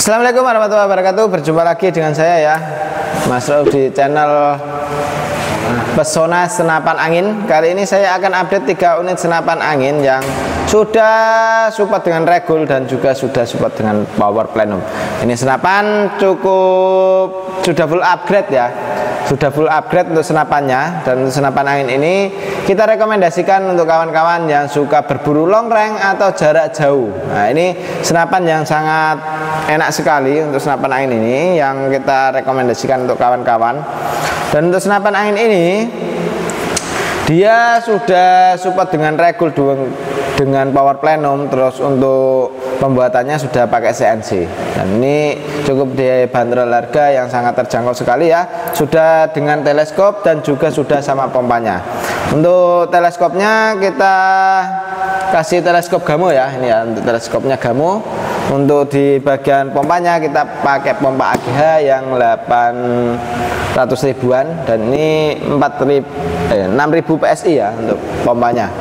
Assalamualaikum warahmatullahi wabarakatuh. Berjumpa lagi dengan saya ya, Mas Rauf di channel Pesona Senapan Angin. Kali ini saya akan update 3 unit senapan angin yang sudah support dengan regul dan juga sudah support dengan power plenum. Ini senapan sudah full upgrade ya. Sudah full upgrade untuk senapannya. Dan untuk senapan angin ini kita rekomendasikan untuk kawan-kawan yang suka berburu long range atau jarak jauh. Nah, ini senapan yang sangat enak sekali untuk senapan angin ini yang kita rekomendasikan untuk kawan-kawan. Dan untuk senapan angin ini dia sudah support dengan regul dengan power plenum, terus untuk pembuatannya sudah pakai CNC. Dan ini cukup dibanderol harga yang sangat terjangkau sekali ya. Sudah dengan teleskop dan juga sudah sama pompanya. Untuk teleskopnya kita kasih teleskop Gamo ya. Ini ya untuk teleskopnya Gamo. Untuk di bagian pompanya kita pakai pompa AGH yang 800 ribuan dan ini 6000 PSI ya untuk pompanya.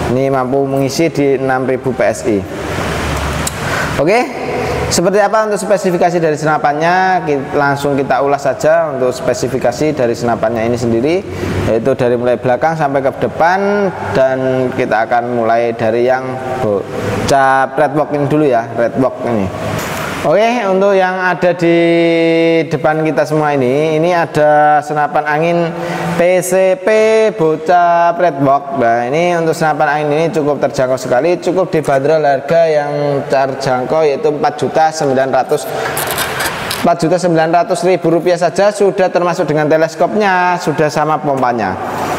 Ini mampu mengisi di 6000 PSI. Oke, seperti apa untuk spesifikasi dari senapannya? Langsung kita ulas saja untuk spesifikasi dari senapannya ini sendiri, yaitu dari mulai belakang sampai ke depan. Dan kita akan mulai dari yang bocah redbox ini dulu ya, redbox ini. Oke, untuk yang ada di depan kita semua ini ada senapan angin PCP bocah redbox. Nah, ini untuk senapan angin ini cukup terjangkau sekali, cukup dibanderol harga yang terjangkau yaitu Rp4.900.000 saja, sudah termasuk dengan teleskopnya, sudah sama pompanya.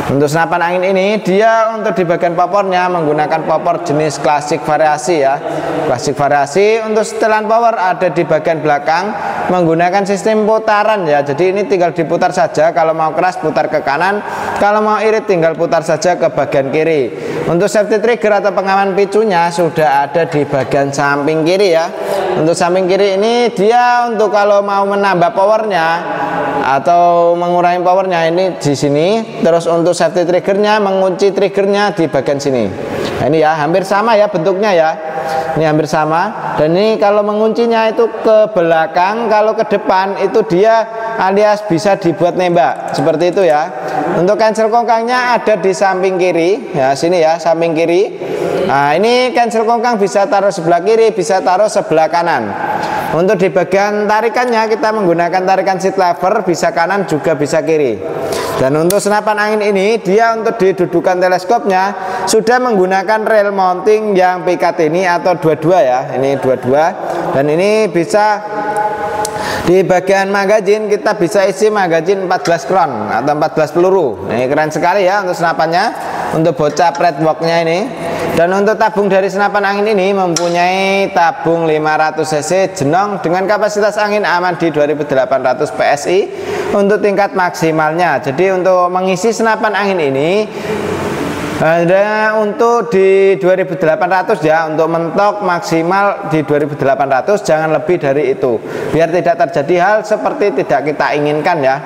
Untuk senapan angin ini dia untuk di bagian popornya menggunakan popor jenis klasik variasi ya. Klasik variasi. Untuk setelan power ada di bagian belakang menggunakan sistem putaran ya. Jadi ini tinggal diputar saja, kalau mau keras putar ke kanan, kalau mau irit tinggal putar saja ke bagian kiri. Untuk safety trigger atau pengaman picunya sudah ada di bagian samping kiri ya. Untuk samping kiri ini dia untuk kalau mau menambah powernya atau mengurangi powernya ini di sini. Terus untuk safety triggernya, mengunci triggernya di bagian sini. Nah, ini ya hampir sama ya bentuknya ya. Ini hampir sama. Dan ini kalau menguncinya itu ke belakang, kalau ke depan itu dia alias bisa dibuat nembak seperti itu ya. Untuk cancel kongkangnya ada di samping kiri ya, sini ya, samping kiri. Nah, ini cancel kongkang bisa taruh sebelah kiri, bisa taruh sebelah kanan. Untuk di bagian tarikannya kita menggunakan tarikan seat lever, bisa kanan juga bisa kiri. Dan untuk senapan angin ini dia untuk didudukan teleskopnya sudah menggunakan rail mounting yang pikat ini atau 22 ya. Ini 22 dan ini bisa di bagian magazin kita bisa isi magazin 14 kron atau 14 peluru. Ini keren sekali ya untuk senapannya, untuk bocah redboxnya ini. Dan untuk tabung dari senapan angin ini mempunyai tabung 500 cc jenong dengan kapasitas angin aman di 2800 PSI untuk tingkat maksimalnya. Jadi untuk mengisi senapan angin ini ada untuk di 2800 ya, untuk mentok maksimal di 2800, jangan lebih dari itu biar tidak terjadi hal seperti tidak kita inginkan ya.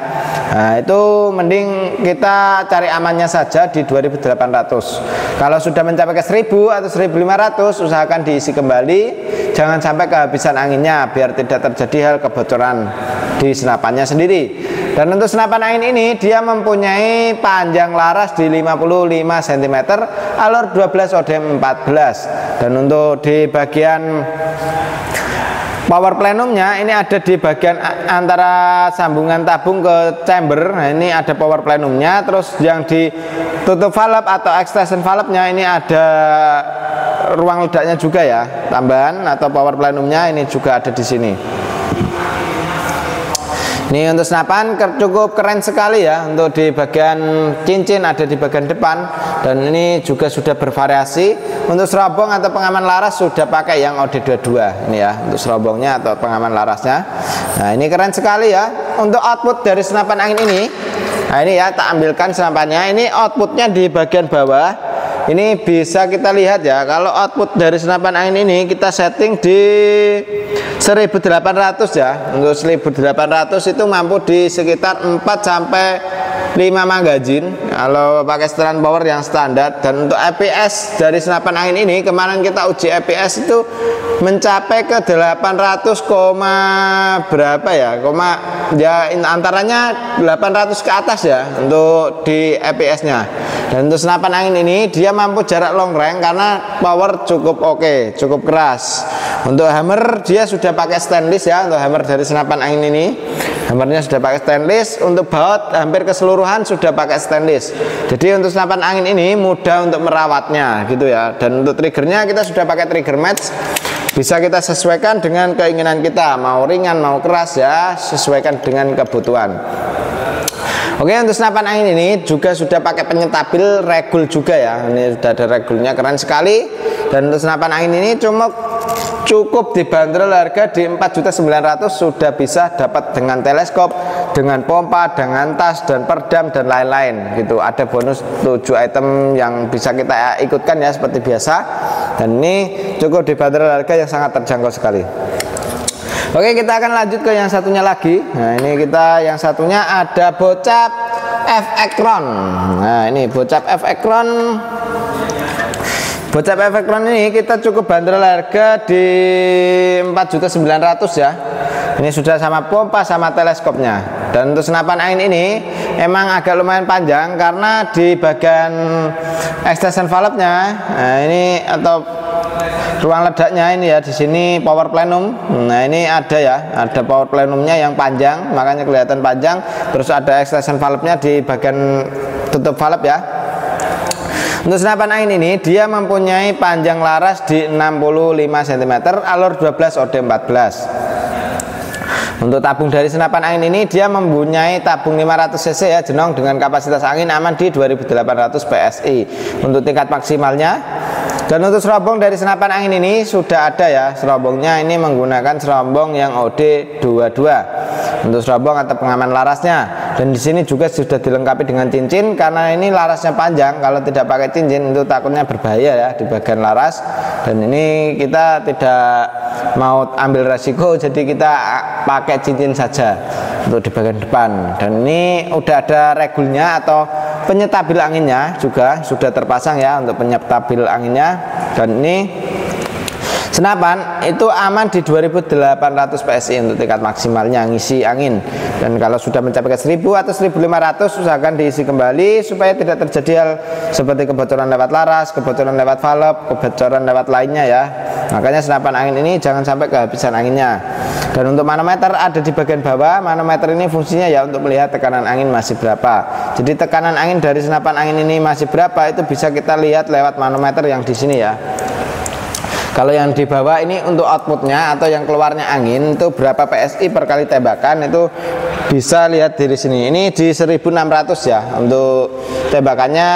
Nah, itu mending kita cari amannya saja di 2800. Kalau sudah mencapai ke 1000 atau 1500 usahakan diisi kembali, jangan sampai kehabisan anginnya biar tidak terjadi hal kebocoran di senapannya sendiri. Dan untuk senapan angin ini dia mempunyai panjang laras di 55 cm, alur 12 ODM 14. Dan untuk di bagian power plenumnya ini ada di bagian antara sambungan tabung ke chamber. Nah, ini ada power plenumnya. Terus yang ditutup valve atau extension valve-nya ini ada ruang ledaknya juga ya, tambahan atau power plenumnya ini juga ada di sini. Ini untuk senapan cukup keren sekali ya. Untuk di bagian cincin ada di bagian depan dan ini juga sudah bervariasi. Untuk serobong atau pengaman laras sudah pakai yang OD22 ini ya, untuk serobongnya atau pengaman larasnya. Nah, ini keren sekali ya. Untuk output dari senapan angin ini, nah ini ya, tak ambilkan senapannya. Ini outputnya di bagian bawah. Ini bisa kita lihat ya, kalau output dari senapan angin ini kita setting di 1800 ya. Untuk 1800 itu mampu di sekitar 4 sampai magazin kalau pakai setelan power yang standar. Dan untuk EPS dari senapan angin ini, kemarin kita uji EPS itu mencapai ke 800, berapa ya, antaranya 800 ke atas ya untuk di EPS nya. Dan untuk senapan angin ini dia mampu jarak long range karena power cukup oke, cukup keras. Untuk hammer dia sudah pakai stainless ya. Untuk hammer dari senapan angin ini, hammernya sudah pakai stainless. Untuk baut hampir keseluruhan sudah pakai stainless. Jadi untuk senapan angin ini mudah untuk merawatnya gitu ya. Dan untuk triggernya kita sudah pakai trigger match. Bisa kita sesuaikan dengan keinginan kita, mau ringan mau keras ya, sesuaikan dengan kebutuhan. Oke, untuk senapan angin ini juga sudah pakai penyetabil regul juga ya. Ini sudah ada regulnya, keren sekali. Dan untuk senapan angin ini cukup dibanderol harga di 4.900.000, sudah bisa dapat dengan teleskop, dengan pompa, dengan tas dan perdam dan lain-lain gitu. Ada bonus 7 item yang bisa kita ikutkan ya seperti biasa. Dan ini cukup dibanderol harga yang sangat terjangkau sekali. Oke, kita akan lanjut ke yang satunya lagi. Nah, ini kita yang satunya ada bocap F-Ekron. Nah, ini bocap F-Ekron. Bocap F-Ekron ini kita cukup bandrol harga di 4.900.000 ya. Ini sudah sama pompa sama teleskopnya. Dan untuk senapan angin ini emang agak lumayan panjang karena di bagian extension valve-nya, nah ini atau ruang ledaknya ini ya, di sini power plenum. Nah, ini ada ya, ada power plenumnya yang panjang, makanya kelihatan panjang. Terus ada extension valve-nya di bagian tutup valve ya. Untuk senapan angin ini dia mempunyai panjang laras di 65 cm, alur 12, OD 14. Untuk tabung dari senapan angin ini dia mempunyai tabung 500 cc ya, jenong dengan kapasitas angin aman di 2800 PSI untuk tingkat maksimalnya. Dan untuk serobong dari senapan angin ini sudah ada ya, serobongnya ini menggunakan serobong yang OD 22 untuk serobong atau pengaman larasnya. Dan di sini juga sudah dilengkapi dengan cincin karena ini larasnya panjang. Kalau tidak pakai cincin itu takutnya berbahaya ya di bagian laras. Dan ini kita tidak mau ambil resiko, jadi kita pakai cincin saja untuk di bagian depan. Dan ini udah ada regulnya atau penyetabil anginnya juga sudah terpasang ya untuk penyetabil anginnya. Dan ini senapan itu aman di 2800 PSI untuk tingkat maksimalnya ngisi angin. Dan kalau sudah mencapai ke 1000 atau 1500 usahakan diisi kembali supaya tidak terjadi hal seperti kebocoran lewat laras, kebocoran lewat valve, kebocoran lewat lainnya ya. Makanya senapan angin ini jangan sampai kehabisan anginnya. Dan untuk manometer ada di bagian bawah. Manometer ini fungsinya ya untuk melihat tekanan angin masih berapa. Jadi tekanan angin dari senapan angin ini masih berapa itu bisa kita lihat lewat manometer yang di sini ya. Kalau yang di bawah ini untuk outputnya atau yang keluarnya angin itu berapa PSI per kali tembakan, itu bisa lihat di sini. Ini di 1600 ya untuk tembakannya.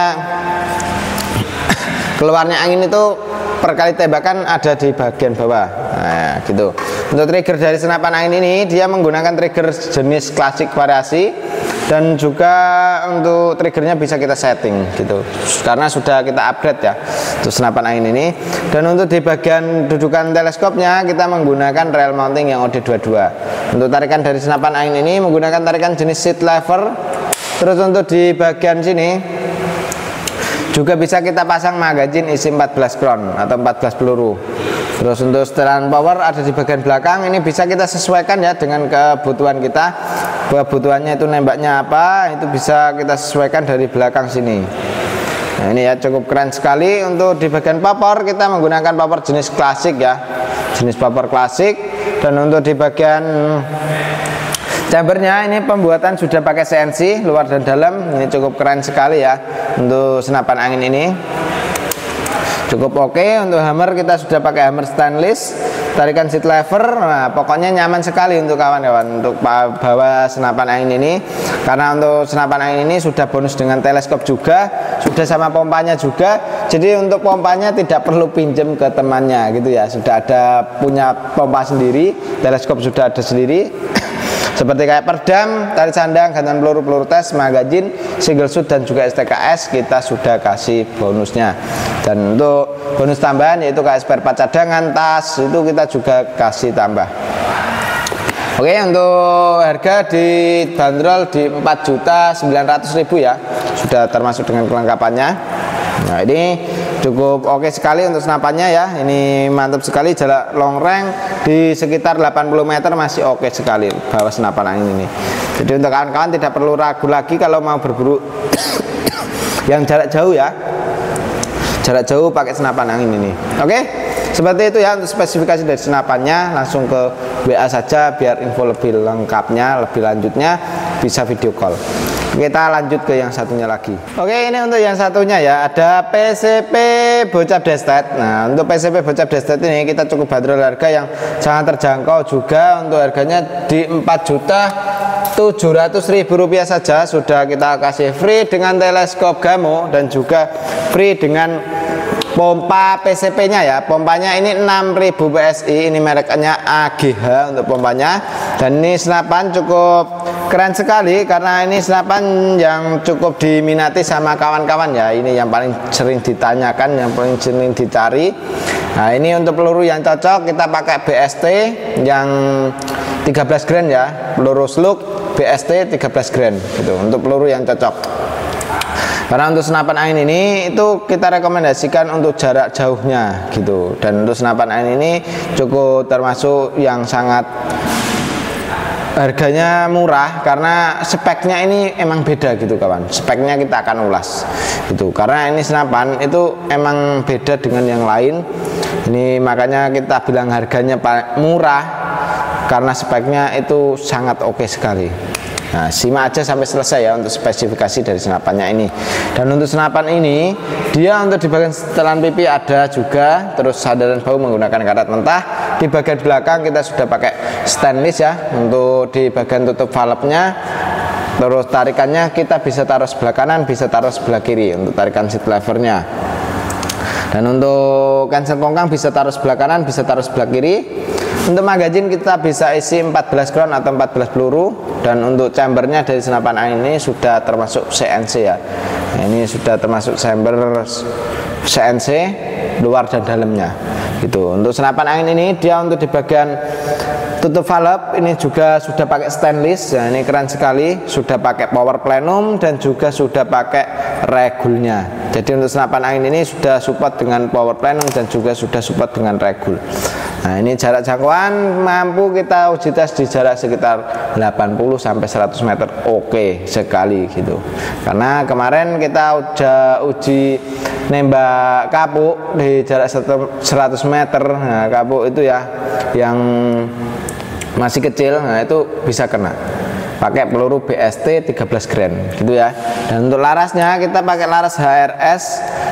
Keluarnya angin itu per kali tembakan ada di bagian bawah. Nah, gitu. Untuk trigger dari senapan angin ini dia menggunakan trigger jenis klasik variasi. Dan juga untuk triggernya bisa kita setting gitu, karena sudah kita upgrade ya untuk senapan angin ini. Dan untuk di bagian dudukan teleskopnya kita menggunakan rail mounting yang OD22. Untuk tarikan dari senapan angin ini menggunakan tarikan jenis seat lever. Terus untuk di bagian sini juga bisa kita pasang magazin isi 14 round atau 14 peluru. Terus untuk setelan power ada di bagian belakang, ini bisa kita sesuaikan ya dengan kebutuhan kita. Kebutuhannya itu nembaknya apa, itu bisa kita sesuaikan dari belakang sini. Nah, ini ya cukup keren sekali. Untuk di bagian popor kita menggunakan popor jenis klasik ya, jenis popor klasik. Dan untuk di bagian chambernya ini pembuatan sudah pakai CNC luar dan dalam. Ini cukup keren sekali ya untuk senapan angin ini. Cukup oke. Untuk hammer kita sudah pakai hammer stainless, tarikan seat lever. Nah, pokoknya nyaman sekali untuk kawan-kawan untuk bawa senapan angin ini. Karena untuk senapan angin ini sudah bonus dengan teleskop juga, sudah sama pompanya juga. Jadi untuk pompanya tidak perlu pinjam ke temannya gitu ya. Sudah ada punya pompa sendiri, teleskop sudah ada sendiri. Seperti kayak perdam, tali sandang, gantungan peluru, peluru tes, magazin, single shoot dan juga STKS kita sudah kasih bonusnya. Dan untuk bonus tambahan yaitu kayak spare part cadangan, tas itu kita juga kasih tambah. Oke, untuk harga dibanderol di 4.900.000 ya, sudah termasuk dengan kelengkapannya. Nah, ini cukup oke sekali untuk senapannya ya. Ini mantap sekali, jarak long range di sekitar 80 meter masih oke sekali bawa senapan angin ini. Jadi untuk kawan-kawan tidak perlu ragu lagi kalau mau berburu yang jarak jauh ya. Jarak jauh pakai senapan angin ini. Oke, seperti itu ya untuk spesifikasi dari senapannya. Langsung ke WA saja biar info lebih lengkapnya, lebih lanjutnya bisa video call. Kita lanjut ke yang satunya lagi. Oke, ini untuk yang satunya ya, ada PCP Bocap Destet. Nah, untuk PCP Bocap Destet ini kita cukup bandrol harga yang sangat terjangkau juga. Untuk harganya di 4.700.000 rupiah saja sudah kita kasih free dengan teleskop Gamo dan juga free dengan pompa PCP nya ya. Pompanya ini 6000 PSI, ini mereknya AGH untuk pompanya. Dan ini senapan cukup keren sekali karena ini senapan yang cukup diminati sama kawan-kawan ya. Ini yang paling sering ditanyakan, yang paling sering dicari. Nah, ini untuk peluru yang cocok kita pakai BST yang 13 grain ya, peluru slug BST 13 grain gitu untuk peluru yang cocok. Karena untuk senapan angin ini itu kita rekomendasikan untuk jarak jauhnya gitu. Dan untuk senapan angin ini cukup termasuk yang sangat harganya murah karena speknya ini emang beda gitu kawan. Speknya kita akan ulas gitu. Karena ini senapan itu emang beda dengan yang lain. Ini makanya kita bilang harganya murah karena speknya itu sangat oke sekali. Nah, simak aja sampai selesai ya untuk spesifikasi dari senapannya ini. Dan untuk senapan ini dia untuk di bagian setelan pipi ada juga, terus sandaran bahu menggunakan karet mentah. Di bagian belakang kita sudah pakai stainless ya. Untuk di bagian tutup valve-nya, terus tarikannya kita bisa taruh sebelah kanan, bisa taruh sebelah kiri untuk tarikan seat levernya. Dan untuk cancel pongkang bisa taruh sebelah kanan, bisa taruh sebelah kiri. Untuk magazin kita bisa isi 14 round atau 14 peluru. Dan untuk chambernya dari senapan angin ini sudah termasuk CNC ya. Nah, ini sudah termasuk chamber CNC luar dan dalamnya gitu. Untuk senapan angin ini dia untuk di bagian tutup valve ini juga sudah pakai stainless. Nah, ini keren sekali, sudah pakai power plenum dan juga sudah pakai regulnya. Jadi untuk senapan angin ini sudah support dengan power plenum dan juga sudah support dengan regul. Nah, ini jarak jangkauan mampu kita uji tes di jarak sekitar 80 sampai 100 meter oke sekali gitu. Karena kemarin kita udah uji nembak kapuk di jarak 100 meter. Nah, kapuk itu ya yang masih kecil, nah itu bisa kena pakai peluru BST 13 grain gitu ya. Dan untuk larasnya kita pakai laras HRS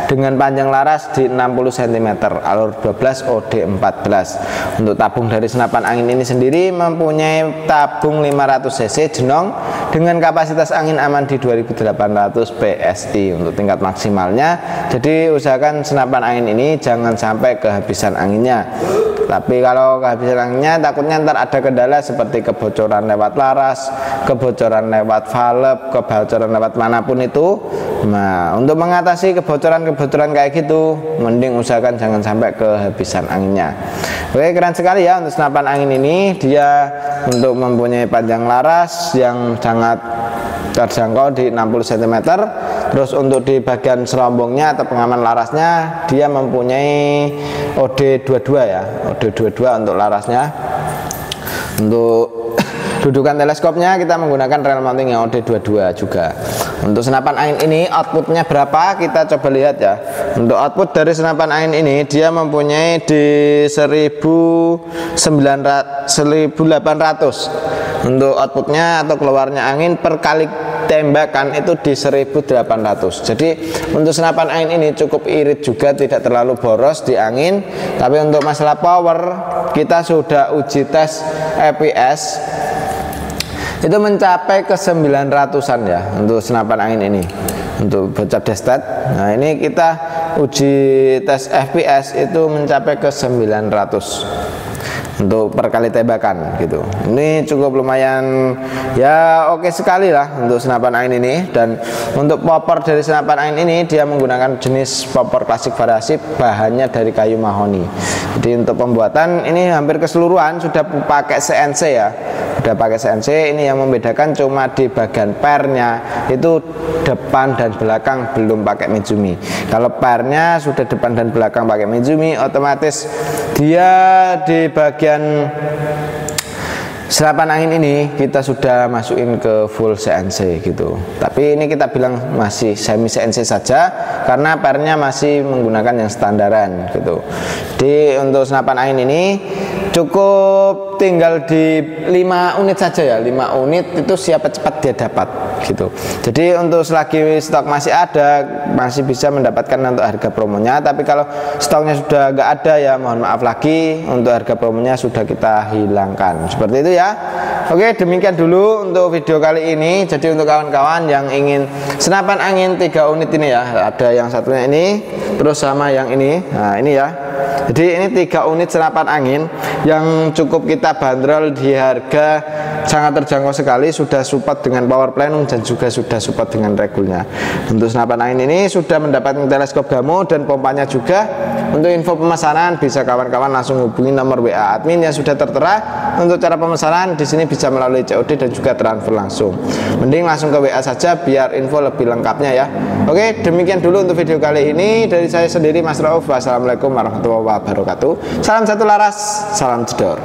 dengan panjang laras di 60 cm, alur 12 OD 14. Untuk tabung dari senapan angin ini sendiri mempunyai tabung 500 cc jenong dengan kapasitas angin aman di 2800 PSI untuk tingkat maksimalnya. Jadi usahakan senapan angin ini jangan sampai kehabisan anginnya. Tapi kalau kehabisan anginnya takutnya ntar ada kendala seperti kebocoran lewat laras, kebocoran lewat valve, kebocoran lewat manapun itu. Nah, untuk mengatasi kebocoran kayak gitu, mending usahakan jangan sampai kehabisan anginnya. Oke, keren sekali ya untuk senapan angin ini. Dia untuk mempunyai panjang laras yang sangat terjangkau di 60 cm. Terus untuk di bagian serombongnya atau pengaman larasnya dia mempunyai OD22 ya, OD22 untuk larasnya. Untuk dudukan teleskopnya kita menggunakan rail mounting yang OD22 juga. Untuk senapan angin ini outputnya berapa kita coba lihat ya. Untuk output dari senapan angin ini dia mempunyai di 1800 untuk outputnya atau keluarnya angin per kali tembakan itu di 1800. Jadi untuk senapan angin ini cukup irit juga, tidak terlalu boros di angin. Tapi untuk masalah power kita sudah uji tes EPS itu mencapai ke 900-an ya untuk senapan angin ini untuk Bocap Destet. Nah, ini kita uji tes FPS itu mencapai ke 900 untuk per kali tembakan gitu. Ini cukup lumayan ya, oke sekali lah untuk senapan angin ini. Dan untuk popor dari senapan angin ini dia menggunakan jenis popor klasik variasi, bahannya dari kayu mahoni. Jadi untuk pembuatan ini hampir keseluruhan sudah pakai CNC ya, udah pakai CNC. Ini yang membedakan cuma di bagian pernya itu depan dan belakang belum pakai Mizumi. Kalau pernya sudah depan dan belakang pakai Mizumi, otomatis dia di bagian serapan angin ini kita sudah masukin ke full CNC gitu. Tapi ini kita bilang masih semi CNC saja karena pernya masih menggunakan yang standaran gitu. Jadi untuk senapan angin ini cukup tinggal di 5 unit saja ya, 5 unit itu siapa cepat dia dapat gitu. Jadi untuk selagi stok masih ada, masih bisa mendapatkan untuk harga promonya. Tapi kalau stoknya sudah nggak ada ya mohon maaf lagi, untuk harga promonya sudah kita hilangkan. Seperti itu ya. Oke, demikian dulu untuk video kali ini. Jadi untuk kawan-kawan yang ingin senapan angin 3 unit ini ya, ada yang satunya ini terus sama yang ini. Nah ini ya, jadi ini 3 unit senapan angin yang cukup kita bandrol di harga sangat terjangkau sekali, sudah support dengan power plenum dan juga sudah support dengan regulnya. Untuk senapan angin ini sudah mendapatkan teleskop Gamo dan pompanya juga. Untuk info pemesanan bisa kawan-kawan langsung hubungi nomor WA admin yang sudah tertera. Untuk cara pemesanan di sini bisa melalui COD dan juga transfer langsung. Mending langsung ke WA saja biar info lebih lengkapnya ya. Oke, demikian dulu untuk video kali ini dari saya sendiri Mas Rauf. Wassalamualaikum warahmatullahi wabarakatuh. Salam satu laras, salam jedor.